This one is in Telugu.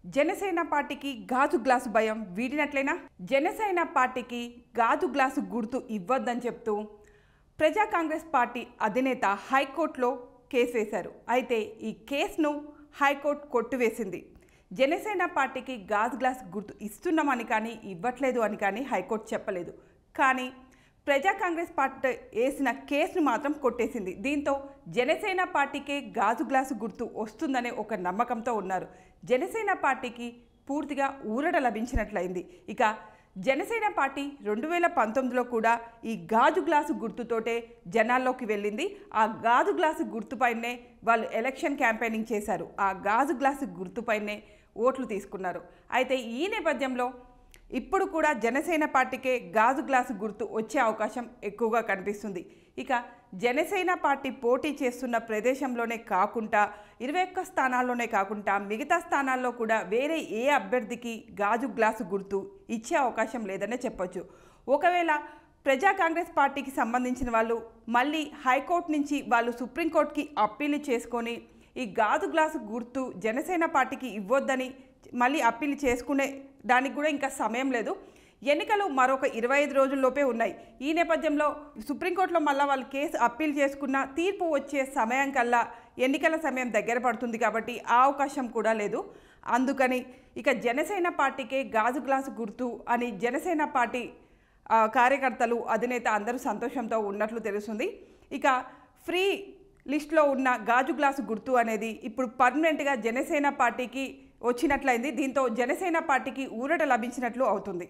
జనసేన పార్టీకి గాజు గ్లాసు భయం వీడినట్లేనా? జనసేన పార్టీకి గాజు గ్లాసు గుర్తు ఇవ్వొద్దని చెప్తూ ప్రజా కాంగ్రెస్ పార్టీ అధినేత హైకోర్టులో కేసు వేశారు. అయితే ఈ కేసును హైకోర్టు కొట్టివేసింది. జనసేన పార్టీకి గాజు గ్లాసు గుర్తు ఇస్తున్నామని కానీ ఇవ్వట్లేదు అని కానీ హైకోర్టు చెప్పలేదు. కానీ ప్రజా కాంగ్రెస్ పార్టీ వేసిన కేసును మాత్రం కొట్టేసింది. దీంతో జనసేన పార్టీకే గాజు గ్లాసు గుర్తు వస్తుందనే ఒక నమ్మకంతో ఉన్నారు. జనసేన పార్టీకి పూర్తిగా ఊరట లభించినట్లయింది. ఇక జనసేన పార్టీ 2019లో కూడా ఈ గాజు గ్లాసు గుర్తుతోటే జనాల్లోకి వెళ్ళింది. ఆ గాజు గ్లాసు గుర్తుపైనే వాళ్ళు ఎలక్షన్ క్యాంపెయినింగ్ చేశారు. ఆ గాజు గ్లాసు గుర్తుపైనే ఓట్లు తీసుకున్నారు. అయితే ఈ నేపథ్యంలో ఇప్పుడు కూడా జనసేన పార్టీకే గాజు గ్లాసు గుర్తు వచ్చే అవకాశం ఎక్కువగా కనిపిస్తుంది. ఇక జనసేన పార్టీ పోటీ చేస్తున్న ప్రదేశంలోనే కాకుండా 21 స్థానాల్లోనే కాకుండా మిగతా స్థానాల్లో కూడా వేరే ఏ అభ్యర్థికి గాజు గ్లాసు గుర్తు ఇచ్చే అవకాశం లేదనే చెప్పొచ్చు. ఒకవేళ ప్రజా కాంగ్రెస్ పార్టీకి సంబంధించిన వాళ్ళు మళ్ళీ హైకోర్టు నుంచి వాళ్ళు సుప్రీంకోర్టుకి అప్పీల్ చేసుకొని ఈ గాజు గ్లాసు గుర్తు జనసేన పార్టీకి ఇవ్వొద్దని మళ్ళీ అప్పీల్ చేసుకునే దానికి కూడా ఇంకా సమయం లేదు. ఎన్నికలు మరొక 25 రోజుల్లోపే ఉన్నాయి. ఈ నేపథ్యంలో సుప్రీంకోర్టులో మళ్ళీ వాళ్ళు కేసు అప్పీల్ చేసుకున్న తీర్పు వచ్చే సమయం కల్లా ఎన్నికల సమయం దగ్గర పడుతుంది కాబట్టి ఆ అవకాశం కూడా లేదు. అందుకని ఇక జనసేన పార్టీకే గాజు గ్లాసు గుర్తు అని జనసేన పార్టీ కార్యకర్తలు అధినేత అందరూ సంతోషంతో ఉన్నట్లు తెలుస్తుంది. ఇక ఫ్రీ లిస్ట్లో ఉన్న గాజు గ్లాసు గుర్తు అనేది ఇప్పుడు పర్మనెంట్గా జనసేన పార్టీకి వచ్చినట్లయింది. దీంతో జనసేన పార్టీకి ఊరట లభించినట్లు అవుతుంది.